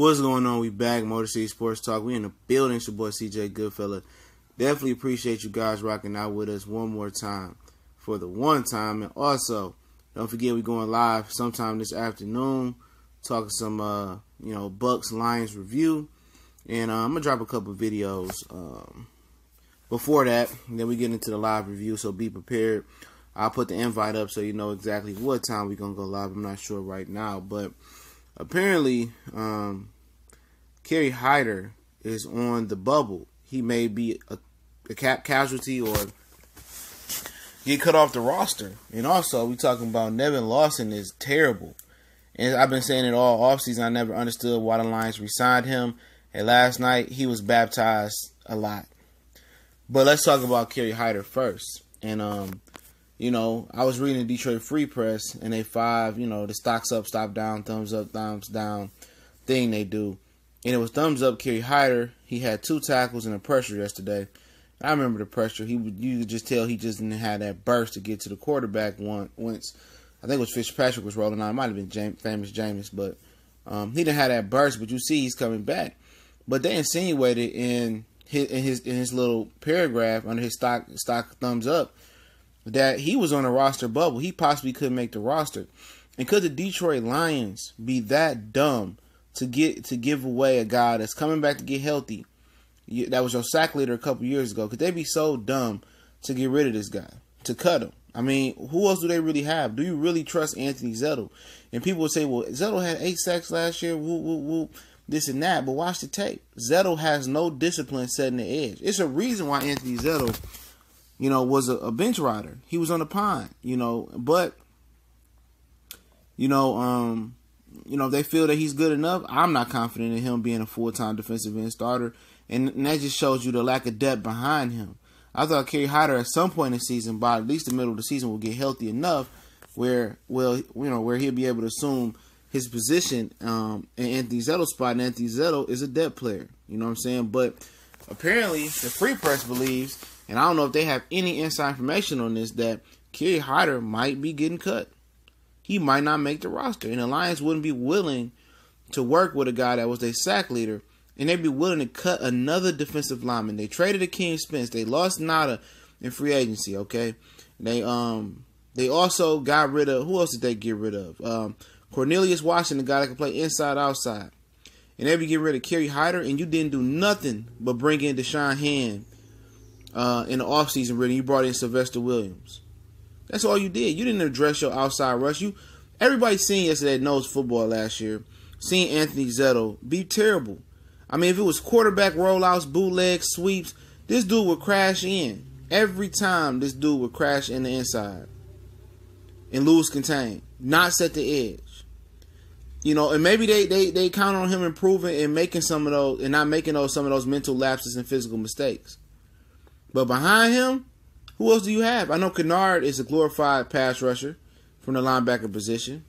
What's going on? We back, Motor City Sports Talk. We in the building. It's your boy CJ Goodfella. Definitely appreciate you guys rocking out with us one more time for the one time. And also, don't forget we going live sometime this afternoon, talking some Bucks Lions review. And I'm gonna drop a couple videos before that. And then we get into the live review, so be prepared. I'll put the invite up so you know exactly what time we're gonna go live. I'm not sure right now, but apparently, Kerry Hyder is on the bubble. He may be a casualty or get cut off the roster. And also, we talking about Nevin Lawson is terrible. And I've been saying it all offseason. I never understood why the Lions re-signed him. And last night, he was baptized a lot. But let's talk about Kerry Hyder first. And, I was reading the Detroit Free Press, and they the stocks up, stop down, thumbs up, thumbs down thing they do. And it was thumbs up Kerry Hyder. He had 2 tackles and a pressure yesterday. I remember the pressure. You could just tell he just didn't have that burst to get to the quarterback once. I think it was Fitzpatrick was rolling on. It might have been famous Jameis, but he didn't have that burst. But you see he's coming back. But they insinuated in his little paragraph under his stock thumbs up that he was on a roster bubble. He possibly couldn't make the roster. And could the Detroit Lions be that dumb to give away a guy that's coming back to get healthy? That was your sack leader a couple years ago. Could they be so dumb to get rid of this guy, to cut him? I mean, who else do they really have? Do you really trust Anthony Zettel? And people would say, well, Zettel had 8 sacks last year, this and that. But watch the tape. Zettel has no discipline setting the edge. It's a reason why Anthony Zettel, was a bench rider. He was on the pine, but, if they feel that he's good enough, I'm not confident in him being a full-time defensive end starter. And that just shows you the lack of depth behind him. I thought Kerry Hyder at some point in the season, by at least the middle of the season, will get healthy enough where he'll be able to assume his position in Anthony Zettel's spot. And Anthony Zettel is a depth player. You know what I'm saying? But apparently the Free Press believes, and I don't know if they have any inside information on this, that Kerry Hyder might be getting cut. He might not make the roster. And the Lions wouldn't be willing to work with a guy that was their sack leader, and they'd be willing to cut another defensive lineman. They traded Akeem Spence. They lost Nada in free agency, okay? They also got rid of, who else did they get rid of? Cornelius Washington, the guy that can play inside, outside. And they be getting rid of Kerry Hyder, and you didn't do nothing but bring in Deshaun Hand in the offseason, really. You brought in Sylvester Williams. That's all you did. You didn't address your outside rush. Everybody seen yesterday that knows football last year, seen Anthony Zettel be terrible. I mean, if it was quarterback rollouts, bootlegs, sweeps, this dude would crash in. Every time this dude would crash in the inside and lose contain, not set the edge. And maybe they count on him improving and making some of those, and not making some of those mental lapses and physical mistakes. But behind him, who else do you have? I know Kennard is a glorified pass rusher from the linebacker position.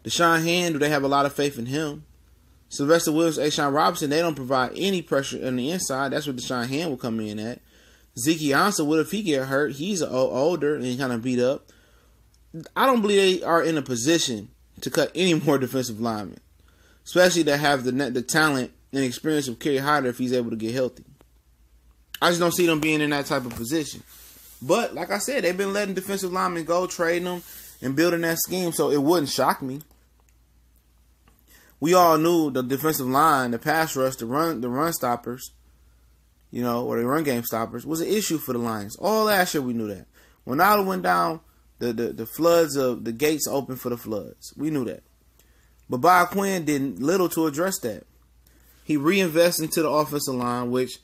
Deshaun Hand, do they have a lot of faith in him? Sylvester Williams, Ashawn Robinson, they don't provide any pressure on the inside. That's where Deshaun Hand will come in at. Zeke Ansah, what if he get hurt? He's older and kind of beat up. I don't believe they are in a position to cut any more defensive linemen, especially that have the talent and experience of Kerry Hyder if he's able to get healthy. I just don't see them being in that type of position. But, like I said, they've been letting defensive linemen go, trading them, and building that scheme, so it wouldn't shock me. We all knew the defensive line, the pass rush, the run stoppers, or the run game stoppers, was an issue for the Lions. All last year we knew that. When Nada went down, the floods of the gates opened for the floods. We knew that. But Bob Quinn did little to address that. He reinvested into the offensive line, which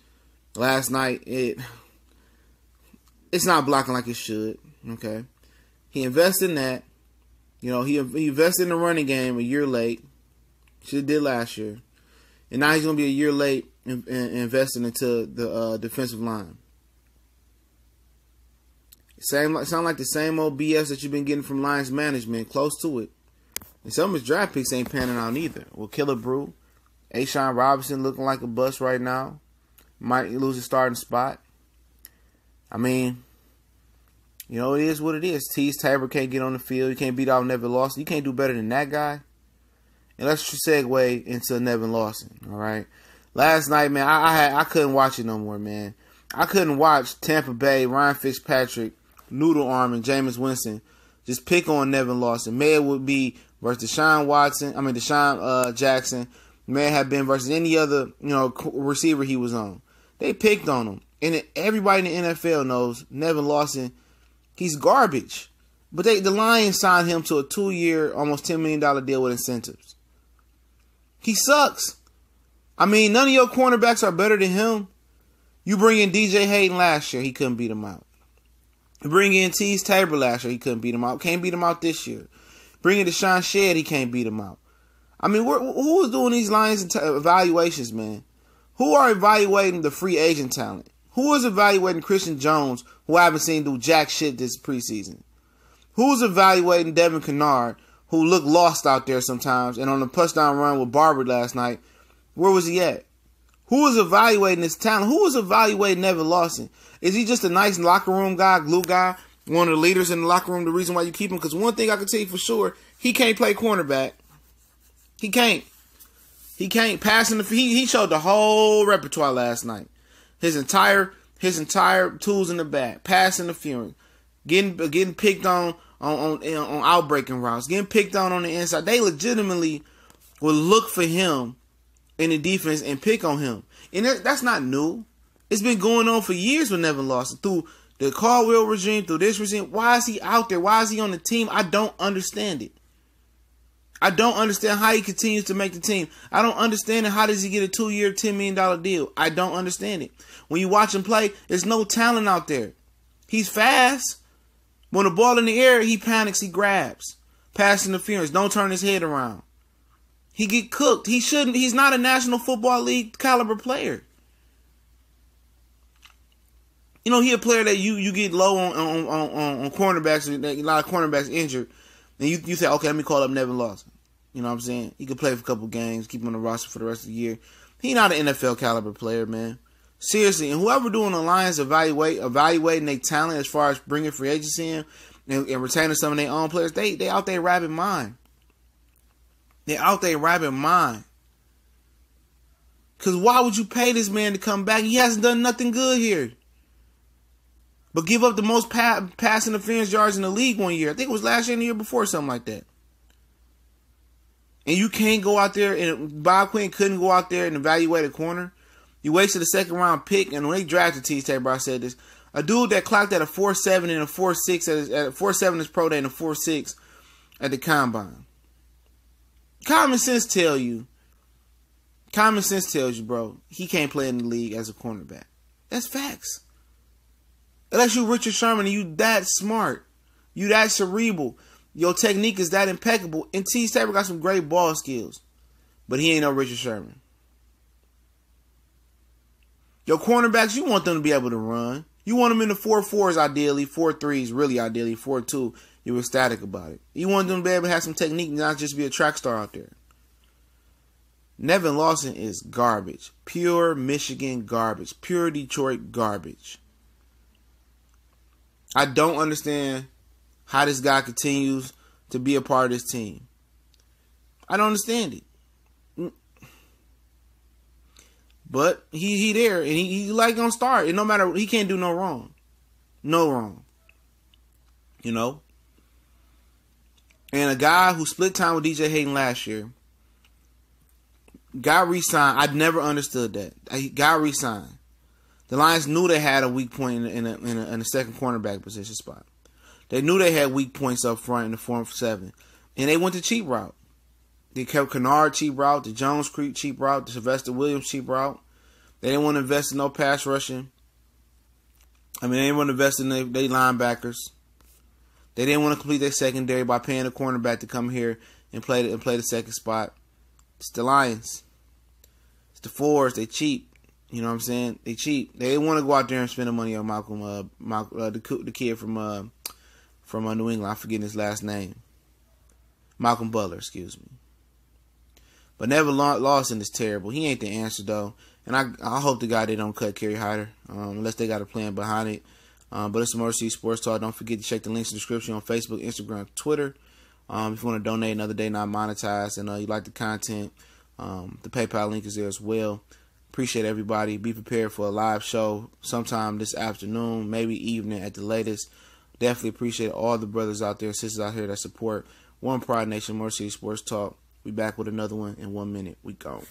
last night it's not blocking like it should. Okay, he invested in that. He invested in the running game a year late. Should have did last year. And now he's going to be a year late in investing into the defensive line. Sound like the same old BS that you've been getting from Lions management, close to it. And some of his draft picks ain't panning out either. Well, Killebrew, Ashawn Robinson looking like a bust right now. Might lose his starting spot. I mean, it is what it is. Tease Tabor can't get on the field. You can't beat out Nevin Lawson. You can't do better than that guy. And let's segue into Nevin Lawson. All right. Last night, man, I couldn't watch it no more, man. I couldn't watch Tampa Bay, Ryan Fitzpatrick, Noodle Arm, and Jameis Winston just pick on Nevin Lawson. May it would be versus Deshaun Jackson. May have been versus any other, receiver he was on. They picked on him. And everybody in the NFL knows Nevin Lawson, he's garbage. But the Lions signed him to a 2-year, almost $10 million deal with incentives. He sucks. I mean, none of your cornerbacks are better than him. You bring in DJ Hayden last year, he couldn't beat him out. You bring in Tease Tabor last year, he couldn't beat him out. Can't beat him out this year. Bring in Deshaun Shedd, he can't beat him out. I mean, who is doing these Lions evaluations, man? Who are evaluating the free agent talent? Who is evaluating Christian Jones, who I haven't seen do jack shit this preseason? Who's evaluating Devin Kennard, who looked lost out there sometimes, and on the touchdown run with Barber last night, where was he at? Who is evaluating his talent? Who is evaluating Nevin Lawson? Is he just a nice locker room guy, glue guy, one of the leaders in the locker room, the reason why you keep him? Because one thing I can tell you for sure, he can't play cornerback. He can't. He can't pass in the he showed the whole repertoire last night. His entire tools in the bag, pass interference, getting picked on outbreaking routes, getting picked on the inside. They legitimately will look for him in the defense and pick on him. And that's not new. It's been going on for years with Nevin Lawson. Through the Caldwell regime, through this regime. Why is he out there? Why is he on the team? I don't understand it. I don't understand how he continues to make the team. I don't understand it. How does he get a 2-year, $10 million deal? I don't understand it. When you watch him play, there's no talent out there. He's fast. When the ball in the air, he panics, he grabs. Pass interference. Don't turn his head around. He get cooked. He shouldn't. He's not a National Football League caliber player. He a player that you get low on cornerbacks. A lot of cornerbacks injured. And you say, okay, let me call up Nevin Lawson. You know what I'm saying? He could play for a couple games, keep him on the roster for the rest of the year. He's not an NFL caliber player, man. Seriously, and whoever doing the Lions evaluating their talent as far as bringing free agency in and retaining some of their own players, they out there robbing mine. They're out there robbing mine. Because why would you pay this man to come back? He hasn't done nothing good here. But give up the most pass interference yards in the league one year. I think it was last year and the year before, something like that. And you can't go out there, and Bob Quinn couldn't go out there and evaluate a corner. You wasted a second round pick, and when they drafted Tease Tabor, I said this. A dude that clocked at a 4.7 and a 4.6 at 4.7 is pro day and a 4.6 at the combine. Common sense tells you, bro, he can't play in the league as a cornerback. That's facts. Unless you Richard Sherman and you that smart, you that cerebral, your technique is that impeccable, and Tease Tabor got some great ball skills, but he ain't no Richard Sherman. Your cornerbacks, you want them to be able to run. You want them in the 4.4s ideally, 4.3s really ideally, 4.2. You're ecstatic about it. You want them to be able to have some technique, not just be a track star out there. Nevin Lawson is garbage. Pure Michigan garbage. Pure Detroit garbage. I don't understand how this guy continues to be a part of this team. I don't understand it. But he there, and he like gonna start. And no matter, he can't do no wrong. No wrong. And a guy who split time with DJ Hayden last year got re-signed. I'd never understood that. He got re-signed. The Lions knew they had a weak point in a second cornerback position spot. They knew they had weak points up front in the front 7. And they went the cheap route. They kept Kennard cheap route, the Jones Creek cheap route, the Sylvester Williams cheap route. They didn't want to invest in no pass rushing. They didn't want to invest in their linebackers. They didn't want to complete their secondary by paying a cornerback to come here and play the second spot. It's the Lions. It's the Fours. They cheap. You know what I'm saying? They cheap. They didn't want to go out there and spend the money on Malcolm, the kid from New England. I'm forgetting his last name. Malcolm Butler, excuse me. But Nevin Lawson is terrible. He ain't the answer though, and I hope the guy they don't cut Kerry Hyder, unless they got a plan behind it. But it's some Overseas Sports Talk. Don't forget to check the links in the description on Facebook, Instagram, Twitter. If you want to donate another day not monetized and you like the content, the PayPal link is there as well. Appreciate everybody. Be prepared for a live show sometime this afternoon, maybe evening at the latest. Definitely appreciate all the brothers out there, sisters out here that support One Pride Nation, Motor City Sports Talk. We back with another one in 1 minute. We gone.